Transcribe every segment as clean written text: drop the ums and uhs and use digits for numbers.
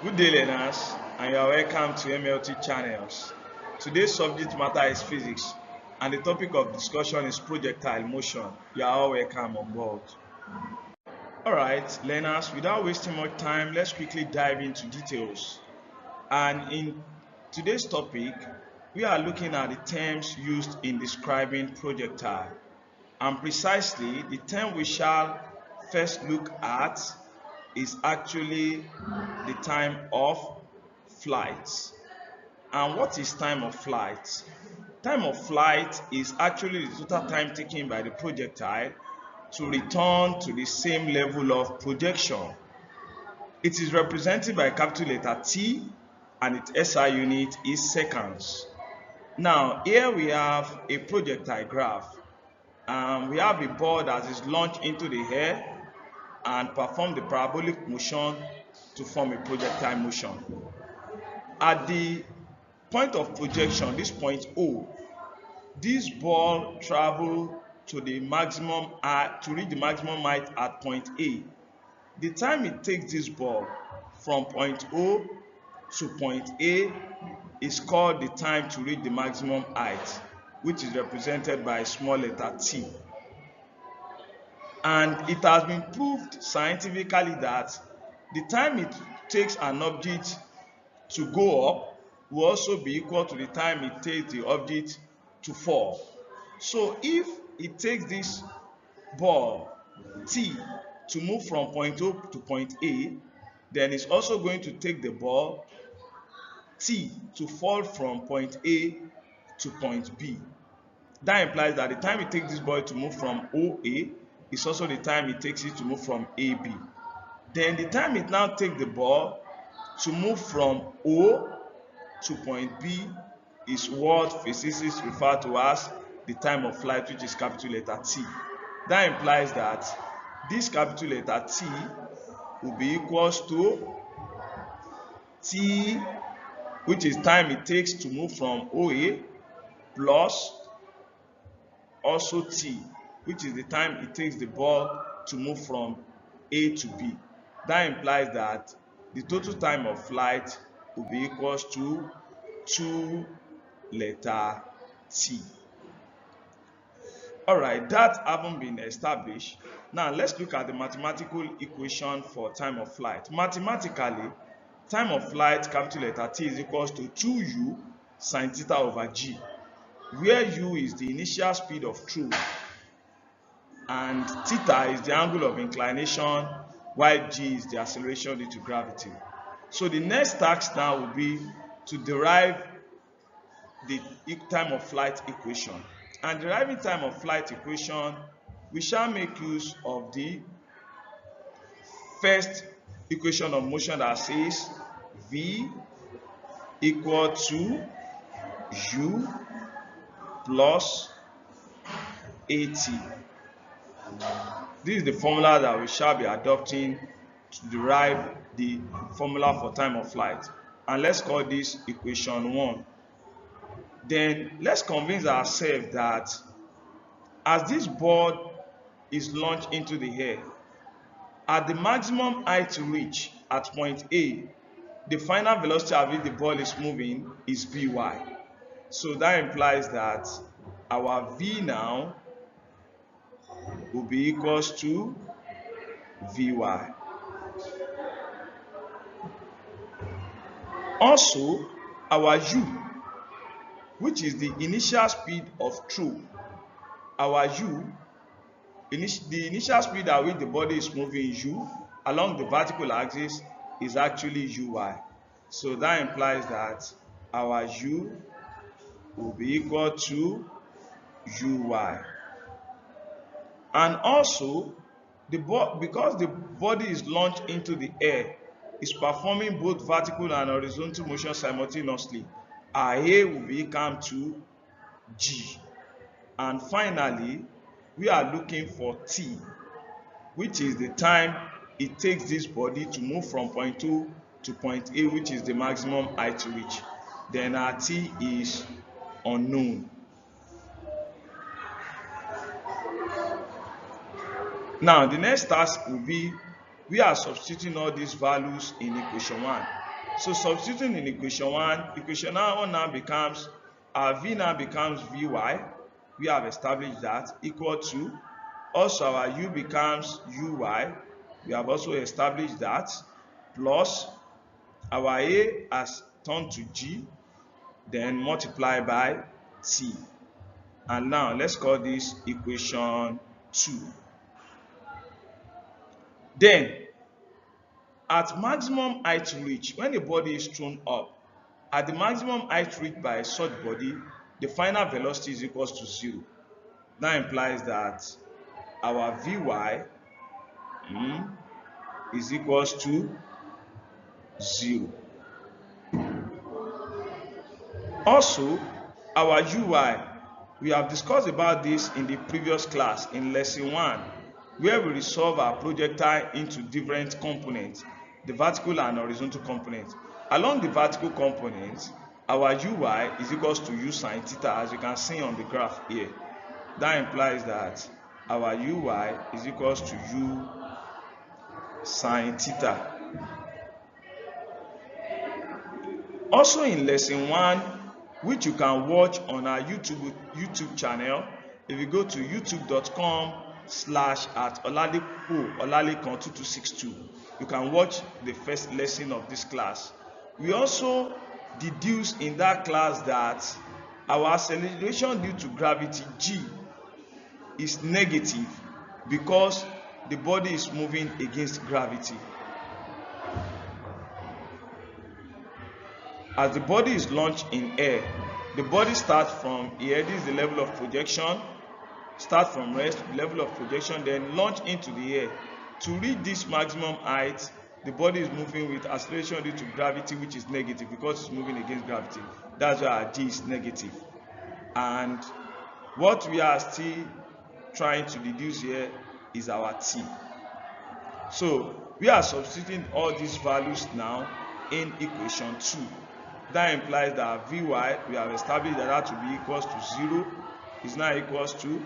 Good day, learners, and you are welcome to Mlt channels. Today's subject matter is physics, and the topic of discussion is projectile motion. You are all welcome on board. Alright, learners, without wasting much time, let's quickly dive into details. And in today's topic, we are looking at the terms used in describing projectile. And precisely, the term we shall first look at is actually the time of flight. And what is time of flight? Time of flight is actually the total time taken by the projectile to return to the same level of projection. It is represented by capital letter T, and its SI unit is seconds. Now, here we have a projectile graph. We have a ball that is launched into the air and perform the parabolic motion to form a projectile motion. At the point of projection, this point O, this ball travel to the maximum to reach the maximum height at point A. The time it takes this ball from point O to point A is called the time to reach the maximum height, which is represented by a small letter t. And it has been proved scientifically that the time it takes an object to go up will also be equal to the time it takes the object to fall. So if it takes this ball t to move from point O to point A, then it's also going to take the ball t to fall from point A to point B. That implies that the time it takes this ball to move from OA is also the time it takes it to move from AB. Then the time it now takes the ball to move from O to point B is what physicists refer to as the time of flight, which is capital letter T. That implies that this capital letter T will be equals to T, which is time it takes to move from OA, plus also T, which is the time it takes the ball to move from A to B. That implies that the total time of flight will be equals to 2 letter T. Alright, that having been established, now let's look at the mathematical equation for time of flight. Mathematically, time of flight, capital letter T, is equals to 2u sine theta over g, where u is the initial speed of truth and theta is the angle of inclination, while g is the acceleration due to gravity. So the next task now will be to derive the time of flight equation. And deriving time of flight equation, we shall make use of the first equation of motion that says v equal to u plus at. This is the formula that we shall be adopting to derive the formula for time of flight. And let's call this equation 1. Then let's convince ourselves that as this ball is launched into the air, at the maximum height to reach at point A, the final velocity at which the ball is moving is Vy. So that implies that our V now will be equals to Vy. Also, our U, which is the initial speed of truth, our U, the initial speed at which the body is moving U along the vertical axis is actually Uy. So that implies that our U will be equal to Uy. And also, because the body is launched into the air, is performing both vertical and horizontal motion simultaneously, our A will be equal to G. And finally, we are looking for T, which is the time it takes this body to move from point 2 to point A, which is the maximum height to reach. Then our T is unknown. Now, the next task will be, we are substituting all these values in equation 1. So substituting in equation 1, equation 1 now becomes, our V now becomes Vy. We have established that, equal to, also our U becomes Uy. We have also established that, plus our A has turned to G, then multiply by T. And now let's call this equation 2. Then at maximum height reached, when the body is thrown up, at the maximum height reached by such body, the final velocity is equal to 0. That implies that our Vy is equal to 0. Also, our Uy, we have discussed about this in the previous class in lesson 1, where we resolve our projectile into different components, the vertical and horizontal components. Along the vertical components, our Uy is equal to U sine theta, as you can see on the graph here. That implies that our Uy is equal to U sine theta. Also in lesson 1, which you can watch on our YouTube channel, if you go to youtube.com/Olalekan2262, you can watch the first lesson of this class. We also deduced in that class that our acceleration due to gravity G is negative because the body is moving against gravity. As the body is launched in air, the body starts from here, this is the level of projection, start from rest, level of projection, then launch into the air. To reach this maximum height, the body is moving with acceleration due to gravity, which is negative because it's moving against gravity. That's why our G is negative. And what we are still trying to deduce here is our T. So we are substituting all these values now in equation 2. That implies that Vy, we have established that to be equals to 0, is now equals to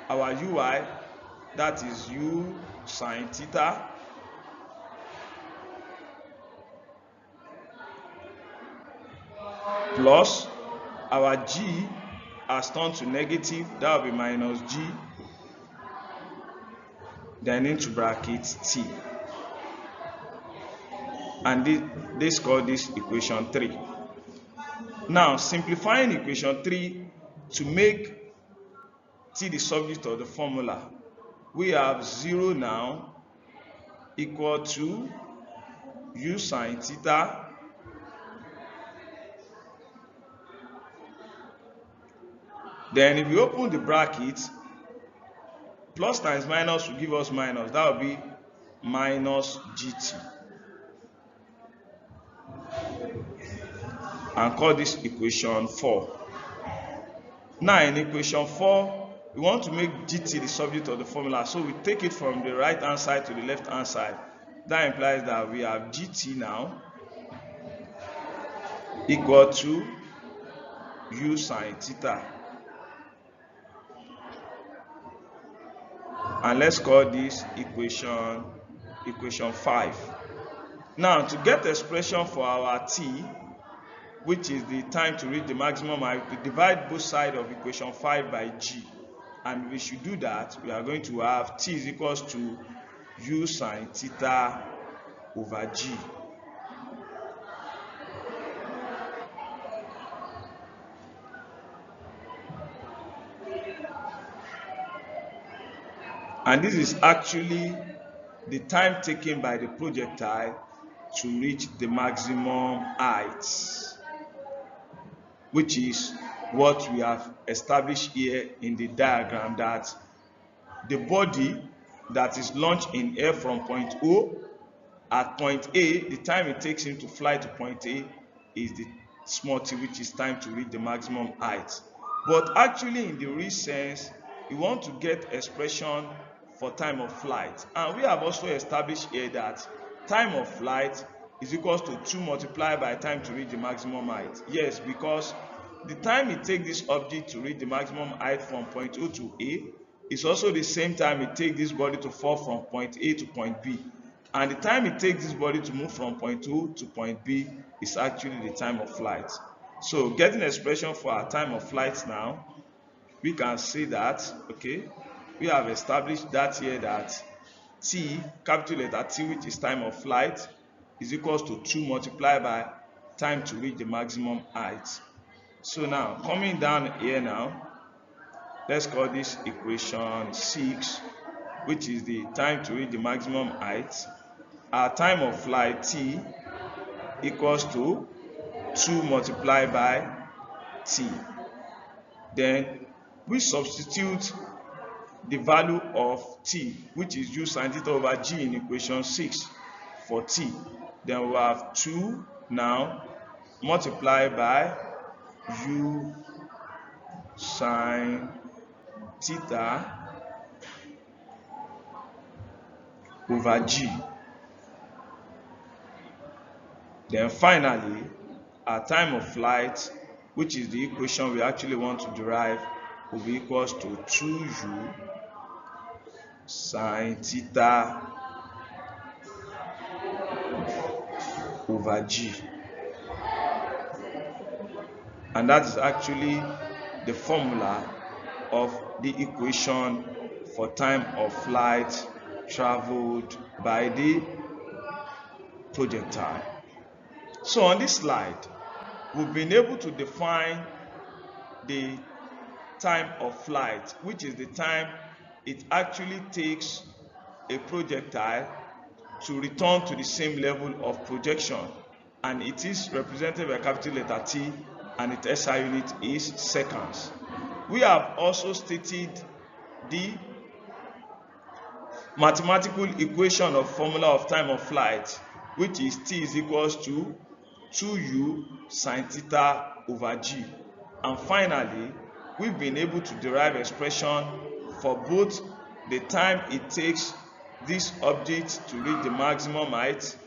our Uy, that is U sine theta, plus our G has turned to negative, that will be minus G, then into bracket T. And this called this equation 3. Now, simplifying equation 3 to make T the subject of the formula, we have 0 now equal to U sine theta then if you open the bracket, plus times minus will give us minus, that will be minus GT. And call this equation 4. Now in equation 4, we want to make GT the subject of the formula, so we take it from the right hand side to the left hand side. That implies that we have GT now equal to U sine theta. And let's call this equation 5. Now to get the expression for our T, which is the time to reach the maximum height, we divide both sides of equation 5 by G. And we should do that. We are going to have T is equals to U sine theta over G. And this is actually the time taken by the projectile to reach the maximum height, which is what we have established here in the diagram, that the body that is launched in air from point O, at point A, the time it takes him to fly to point A is the small t, which is time to reach the maximum height. But actually in the real sense, we want to get expression for time of flight. And we have also established here that time of flight is equals to 2 multiplied by time to reach the maximum height. Yes, because the time it takes this object to reach the maximum height from point O to A is also the same time it takes this body to fall from point A to point B. And the time it takes this body to move from point A to point B is actually the time of flight. So getting expression for our time of flight now, we can say that, okay, we have established that here that t, capital letter T, which is time of flight, is equals to 2 multiplied by time to reach the maximum height. So now, coming down here now, let's call this equation 6, which is the time to reach the maximum height. Our time of flight t equals to 2 multiplied by t. Then we substitute the value of t, which is u sine theta over g in equation 6 for t. Then we have 2 now multiplied by u sine theta over g. Then finally, our time of flight, which is the equation we actually want to derive, will be equals to 2u sine theta over g. And that is actually the formula of the equation for time of flight traveled by the projectile. So on this slide, we've been able to define the time of flight, which is the time it actually takes a projectile to return to the same level of projection, and it is represented by capital letter T, and its SI unit is seconds. We have also stated the mathematical equation of formula of time of flight, which is T is equals to 2u sine theta over g. And finally, we've been able to derive expression for both the time it takes this object to reach the maximum height,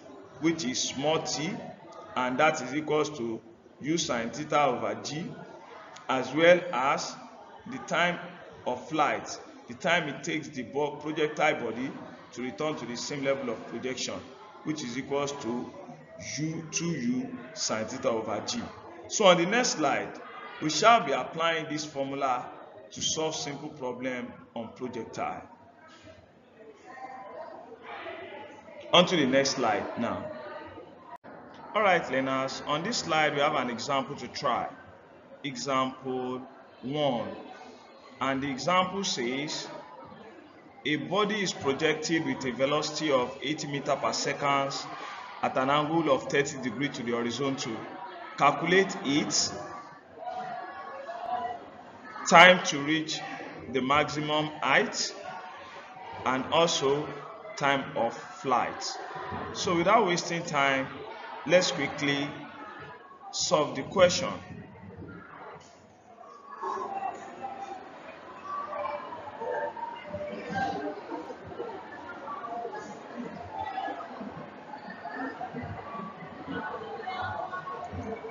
which is small t, and that is equals to u sine theta over g, as well as the time of flight, the time it takes the projectile body to return to the same level of projection, which is equals to 2u sine theta over g. So on the next slide, we shall be applying this formula to solve simple problem on projectile. On to the next slide now. Alright learners, on this slide we have an example to try. Example 1. And the example says, a body is projected with a velocity of 80 meters per second at an angle of 30 degrees to the horizontal. Calculate its time to reach the maximum height and also time of flight. So without wasting time, let's quickly solve the question.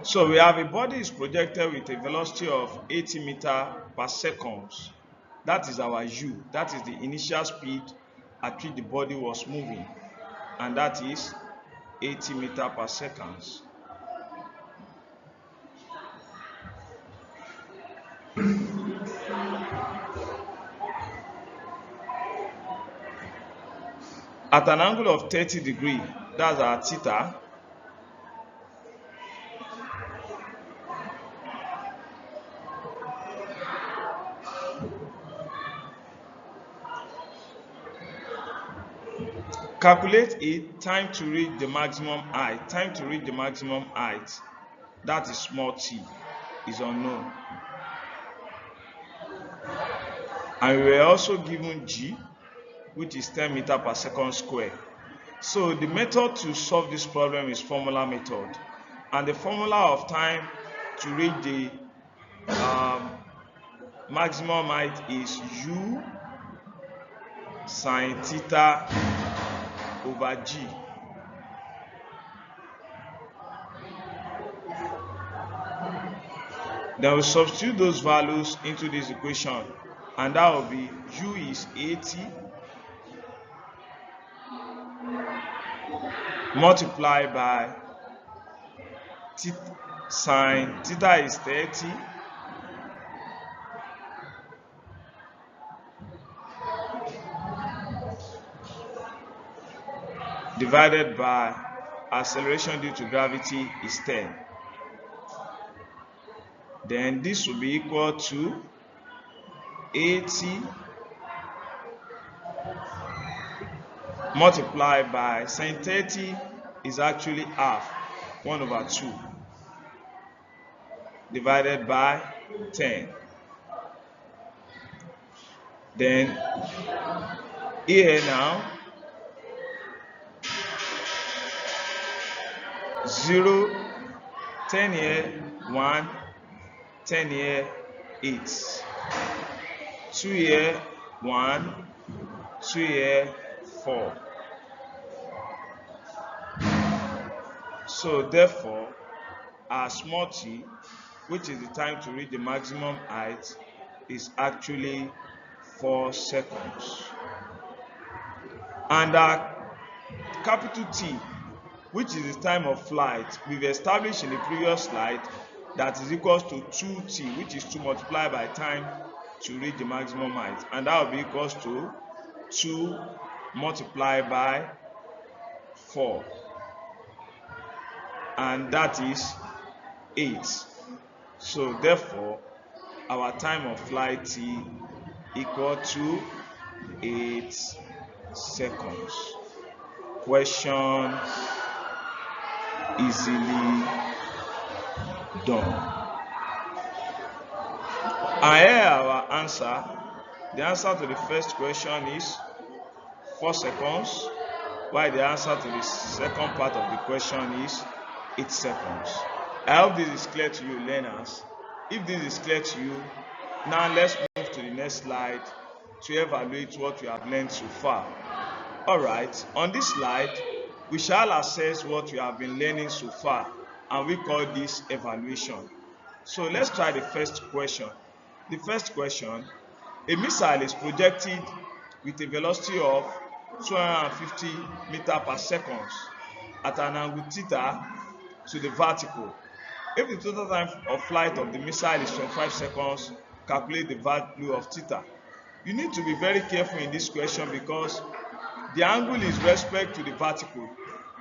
So we have a body is projected with a velocity of 80 meters per second. That is our u. That is the initial speed at which the body was moving, and that is 80 meters per second. At an angle of 30 degrees, that's our theta. Calculate it, time to reach the maximum height. Time to reach the maximum height, that is small t, is unknown. And we were also given g, which is 10 meters per second square. So the method to solve this problem is formula method. And the formula of time to reach the maximum height is u sine theta over g. Then we substitute those values into this equation, and that will be u is 80 multiply by sine theta is 30 divided by acceleration due to gravity is 10. Then this will be equal to 80 multiplied by sine 30 is actually half, 1/2, divided by 10. Then here now 0, 10 here, 1, 10 here, 8, 2 here, 1, 2 here, 4. So therefore, our small t, which is the time to reach the maximum height, is actually 4 seconds. And our capital T, which is the time of flight, we've established in the previous slide that is equals to 2t, which is 2 multiplied by time to reach the maximum height. And that will be equals to 2 multiplied by 4. And that is 8. So therefore, our time of flight t equal to 8 seconds. Question easily done. And here our answer. The answer to the first question is 4 seconds, while the answer to the second part of the question is 8 seconds. I hope this is clear to you, learners. If this is clear to you, now let's move to the next slide to evaluate what we have learned so far. Alright, on this slide, we shall assess what we have been learning so far, and we call this evaluation. So let's try the first question. The first question, a missile is projected with a velocity of 250 meters per second at an angle theta to the vertical. If the total time of flight of the missile is 25 seconds, calculate the value of theta. You need to be very careful in this question because the angle is with respect to the vertical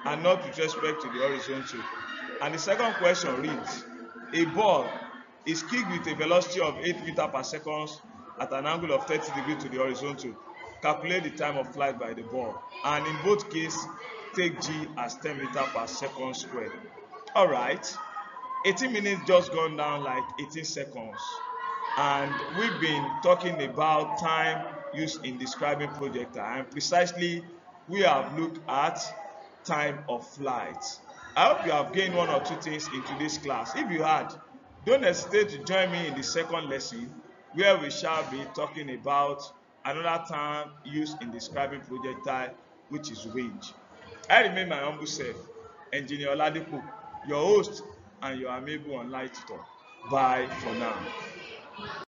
and not with respect to the horizontal. And the second question reads, a ball is kicked with a velocity of 8 meters per second at an angle of 30 degrees to the horizontal. Calculate the time of flight by the ball. And in both cases, take g as 10 meters per second squared. Alright, 18 minutes just gone down like 18 seconds. And we've been talking about time used in describing projectile, and precisely we have looked at time of flight. I hope you have gained 1 or 2 things into this class. If you had, don't hesitate to join me in the second lesson where we shall be talking about another term used in describing projectile, which is range. I remain my humble self, Engineer Oladipo, your host and your amiable online tutor. Bye for now.